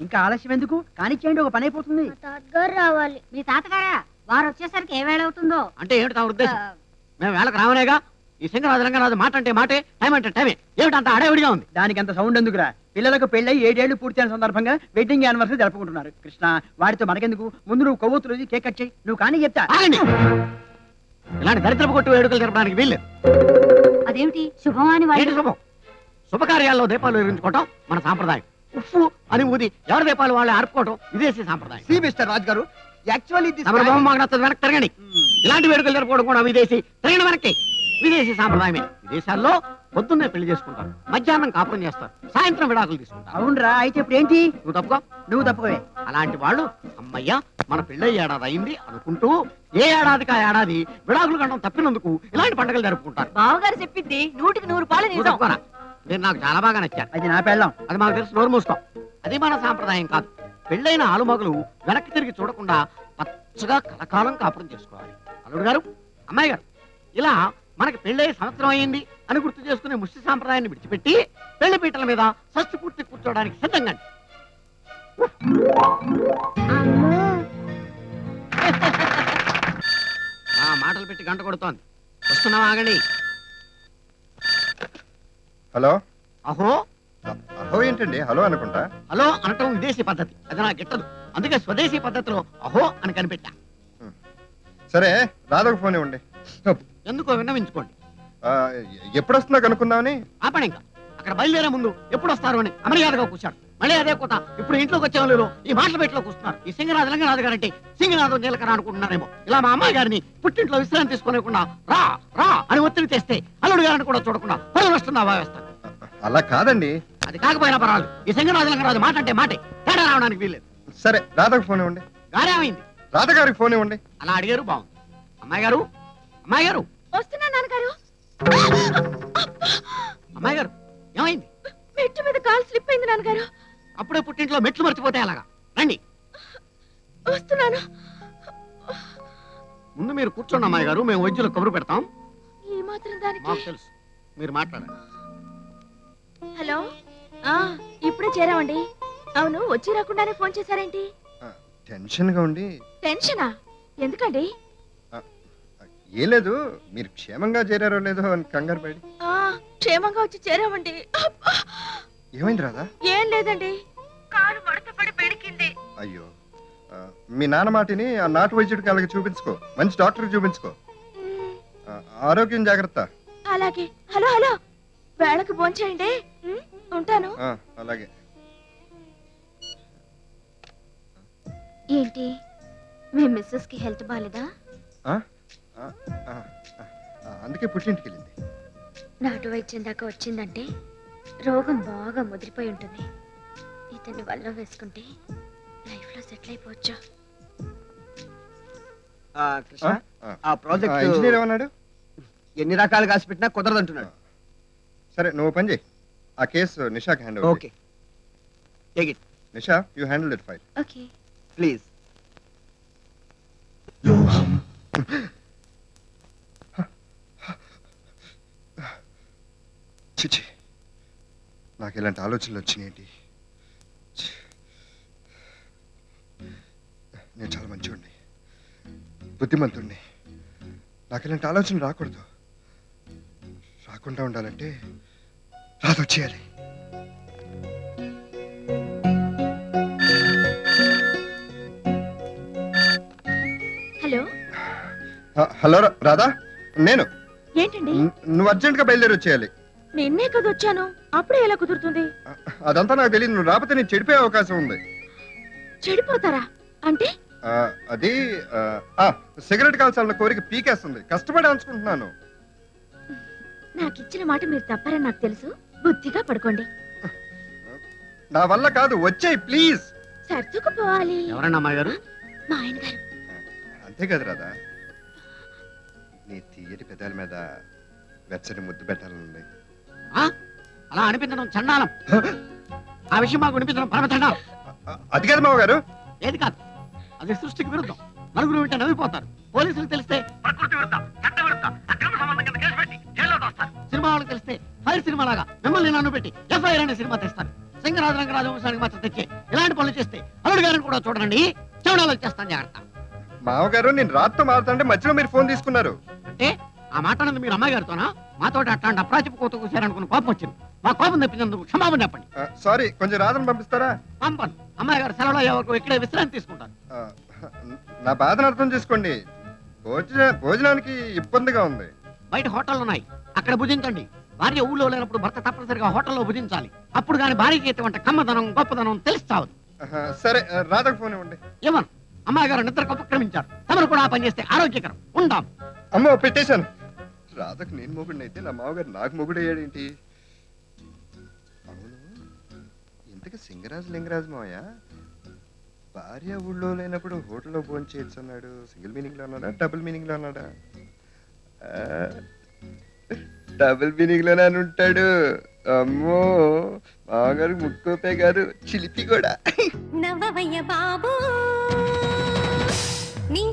ఇంకా ఆలస్యం ఎందుకు కానిచ్చేయండి, ఒక పని అయిపోతుంది. తాతగారు రావాలి. మీ తాతగారా? వారు వచ్చేసరికి ఏ వేళ అవుతుందో. అంటే ఏమిటి తమ ఉద్దేశం? మేము వేళకు రావనేగా. ఈ సింగరాజు రంగరాజు మాట అంటే మాటే, టైం అంటే టైమే. ఏమిటంత అడవిడిగా ఉంది? దానికి అంత సౌండ్ ఎందుకురా? పిల్లలకు పెళ్ళై 7 ఏళ్లు పూర్తయిన సందర్భంగా వెడ్డింగ్ యానివర్సరీ జరుపుకుంటున్నారు. కృష్ణ, వాడితో మనకెందుకు? ముందు నువ్వు కొవ్వొత్తులు కేక్ కట్ చేయి. నువ్వు కానీ చెప్తా. ఆగండి. ఇలాంటి దరిద్రపు కొట్టు వేడుకలు జరపడానికి వీల్లేదు. అదేమిటి శుభం అని ఏంటి శుభం? శుభకార్యాల్లో దీపాలు వెలిగించుకోవటం మన సాంప్రదాయం. ఉప్పు అని ఊది ఎవరి దీపాలు వాళ్ళే ఆర్పుకోవటం విదేశీ సాంప్రదాయం. సి మిస్టర్ రాజ్ గారు, యాక్చువల్లీ మాకు నచ్చదు, వెనక్కి తిరగండి. ఇలాంటి వేడుకలు జరుపుకోవడం కూడా విదేశీ. తిరగండి వెనక్కి. విదేశీ సాంప్రదాయమే. విదేశాల్లో పొద్దున్నే పెళ్లి చేసుకుంటారు, మధ్యాహ్నం కాపురం చేస్తారు, సాయంత్రం విడాకులు తీసుకుంటారు. అవునరా? అయితే ఇప్పుడు ఏంటి? నువ్వు తప్పుకో. నువ్వు తప్పుకోవే. అలాంటి వాళ్ళు అమ్మయ్య మన పెళ్ళై ఏడాది అయింది అనుకుంటూ ఏ ఏడాదికి ఆ ఏడాది విడాకులు గంటం తప్పినందుకు ఇలాంటి పండుగలు జరుపుకుంటారు. బావగారు చెప్పింది 100కి 100 పాలు నువ్వు తప్పుకోరా. మీరు నాకు చాలా బాగా నచ్చారు. అది నా పెళ్ళం. అది మాకు తెలుసు, నోరు మూసుకో. అది మన సాంప్రదాయం కాదు. పెళ్ళైన ఆలుమగలు వెనక్కి తిరిగి చూడకుండా పచ్చగా కలకాలం కాపురం చేసుకోవాలి. అల్లుడు గారు, అమ్మాయి గారు, ఇలా మనకి పెళ్ళై సంవత్సరం అయ్యింది అని గుర్తు చేసుకునే ముష్టి సాంప్రదాయాన్ని విడిచిపెట్టి పెళ్లి పీటల మీద షష్ఠి పూర్తి కూర్చోవడానికి సిద్ధంగా. మాటలు పెట్టి గంట కొడుతోంది. వస్తున్నావా? ఆగండి. హలో. అహో అహో ఏంటండి? హలో అనుకుంటా. హలో అనటం విదేశీ పద్ధతి, అది నాకు గిట్టదు. అందుకే స్వదేశీ పద్ధతిలో అహో అని కనిపెట్టా. సరే, రాధకు ఫోన్ ఇవ్వండి. ఎందుకో విన్నవించుకోండి. ఎప్పుడు వస్తున్నా కనుక్కుందామని. ఆపండి. ఇంకా అక్కడ బయలుదేరే ముందు ఎప్పుడు వస్తారు అని అమర్యాదగా కూర్చాడు. మళ్ళీ అదే కొత్త. ఇప్పుడు ఇంట్లోకి వచ్చే వాళ్ళు ఈ మాటల పెట్టిలో కూర్చున్నారు. ఈ సింగరాజు రంగనాథ్ గారంటే సింగనాథం నీలకర అనుకుంటున్నారేమో. ఇలా మా అమ్మాయి గారిని పుట్టింట్లో విశ్రాంతి తీసుకోలేకుండా రా రా అని ఒత్తిడి తెస్తే అల్లుడు గారిని కూడా చూడకుండా పరువు నష్టం భావిస్తారు. అలా కాదండి. అది కాకపోయినా పర్వాలేదు. ఈ సింగరాజు రంగరాజు మాట అంటే మాటే, తేడా రావడానికి వీల్లేదు. సరే, రాధకు ఫోన్ ఇవ్వండి. గారేమైంది? రాధగారికి ఫోన్ ఇవ్వండి. అలా అడిగారు, బాగుంది. అమ్మాయి గారు, అమ్మాయి గారు, వస్తున్నా నాన్నగారు. అమ్మాయి గారు, ఏమైంది? మెట్టు మీద కాలు స్లిప్ అయింది నాన్నగారు. అప్పుడే పుట్టింట్లో మెట్లు మర్చిపోతే అలాగా. రండి. వస్తున్నాను. ముందు మీరు కూర్చోండి అమ్మాయి గారు, మేము వైద్యులు కబురు పెడతాం. ఈ మాత్రం దానికి మాకు తెలుసు, మీరు మాట్లాడండి. హలో. ఇప్పుడే చేరామండి. అవును, వచ్చి రాకుండానే ఫోన్ చేశారేంటి? టెన్షన్ గా ఉండి. టెన్షనా? ఎందుకండి? ఏం లేదు, మీరు క్షేమంగా చేరారో లేదో అని కంగారు పడి. క్షేమంగా వచ్చి చేరామండి. ఏమైంది రాధా? ఏం లేదండి, కాలు మడత పడి పెడికింది. అయ్యో, మీ నాన్న మాటిని ఆ నాటు వైద్యుడికి అలాగే చూపించుకో. మంచి డాక్టర్ చూపించుకో. ఆరోగ్యం జాగ్రత్త. అలాగే. హలో హలో, వేళకు భోంచేయండి. ఉంటాను. అలాగే. ఏంటి, మీ మిస్సెస్ కి హెల్త్ బాలేదా? అందుకే పుట్టింటికి వెళ్ళింది. నాటు వైద్యం దాకా వచ్చిందంటే రోగం బాగా ముదిరిపోయి ఉంటుంది. ఇతన్ని వల్ల వేసుకుంటే లైఫ్ లో సెటిల్ అయిపోవచ్చు. కృష్ణ, ఆ ప్రాజెక్ట్ ఇంజనీర్ ఏమన్నాడు? ఎన్ని రకాలు కాసి పెట్టినా కుదరదంటున్నాడు. సరే, నువ్వు పని చేయి. ఆ కేసు నిషాకి hand over. Okay, take it. Nisha, you handle it file. Okay please. చిచి, నాకు ఇలాంటి ఆలోచనలు వచ్చినాయండి. నేను చాలా మంచివాడిని, బుద్ధిమంతుణ్ణి. నాకు ఇలాంటి ఆలోచనలు రాకూడదు. రాకుండా ఉండాలంటే రాదొచ్చేయాలి. హలో. హలో రాధా, నేను. ఏంటండి? నువ్వు అర్జెంట్ గా బయలుదేరి వచ్చేయాలి. నిన్నే కదా వచ్చాను, అప్పుడే ఎలా కుదురుతుంది? అదంతా నాకు తెలియదు. నువ్వు రాకపోతే నేను చెడిపోయే అవకాశం ఉంది. చెడిపోతారా అంటే? అది సిగరెట్ కాల్చాలన్న కోరిక పీకేస్తుంది. కష్టపడి అనుకుంటున్నాను. నాకు ఇచ్చిన మాట మీరు తప్పారని నాకు తెలుసు. బుద్ధిగా పడుకోండి. నా వల్ల కాదు, వచ్చేయి ప్లీజ్. సర్దుకుపోవాలి. ఎవరన్నా అమ్మాయి గారు? మా ఆయన గారు. అంతే కదా రాదా, నీ తీయటి పెదాల మీద వెచ్చని ముద్దు పెట్టాలనుంది. అలా అనిపించడం చండాలం. ఆ విషయం మాకు అనిపించడం పరమ చండాలం. అది కాదు మావ గారు. ఏది కాదు, అది సృష్టికి విరుద్ధం. నలుగురు వింటే నవ్విపోతారు. పోలీసులు తెలిస్తే ప్రకృతి విరుద్ధం, చట్ట విరుద్ధం, అక్రమ సంబంధం కింద కేసు పెట్టి జైల్లో తోస్తారు. సినిమా వాళ్ళకి తెలిస్తే ఫైర్ సినిమా లాగా మిమ్మల్ని నన్ను పెట్టి ఎఫ్ఐఆర్ అనే సినిమా తెస్తారు. సింగరాజు రంగరాజు వంశానికి మచ్చ తెచ్చి ఇలాంటి పనులు చేస్తే అల్లుడు గారిని కూడా చూడండి చెవడాలు వచ్చేస్తాను జాగ్రత్త. మామగారు నేను రాత్రితో మాట్లాడుతుంటే మధ్యలో మీరు ఫోన్ తీసుకున్నారు. అంటే ఆ మాట అన్నది మీరు అమ్మాయి గారితోనా? మాతో అట్లాంటి అప్రాచిపు కోత కూసారనుకున్న కోపం వచ్చింది. మా కోపం తెప్పించేందుకు క్షమాపణ చెప్పండి. సారీ, కొంచెం రాధను పంపిస్తారా? పంపను. అమ్మాయి గారు సెలవులో ఎవరికి ఇక్కడే విశ్రాంతి తీసుకుంటారు. ఆ, నా బాధను అర్థం చేసుకోండి. భోజనానికి ఇబ్బందిగా ఉంది. బయట హోటళ్ళు ఉన్నాయి, అక్కడ భుజించండి. భార్య ఊళ్ళో లేనప్పుడు భర్త తప్పనిసరిగా హోటల్లో భుజించాలి. అప్పుడు కానీ భార్యకి ఎటువంటి కమ్మదనం గొప్పదనం తెలుస్తావు. సరే, రాధకు ఫోన్ ఇవ్వండి. ఏమను అమ్మాయి గారు నిద్రకు ఉపక్రమించారు. తమరు కూడా ఆ పని చేస్తే ఆరోగ్యకరం. ఉంటాం. అమ్మో, పెట్టేశాను. రాధకు నేను మొగుడిని అయితే నా మామగారు నాకు మొగుడు అయ్యాడేంటి? అవును, ఇంతకీ సింగరాజు లింగరాజు మావయ్య భార్య ఊళ్ళో లేనప్పుడు హోటల్లో భోజనం చేయొచ్చు అన్నాడు. సింగిల్ మీనింగ్ లో అన్నాడా, డబుల్ మీనింగ్ లో అన్నాడా? డబుల్ మీనింగ్ లోనే అని ఉంటాడు. అమ్మో, మామగారు ముక్కోపే కాదు, చిలిపి కూడా. నవ్వవయ్య బాబు నీ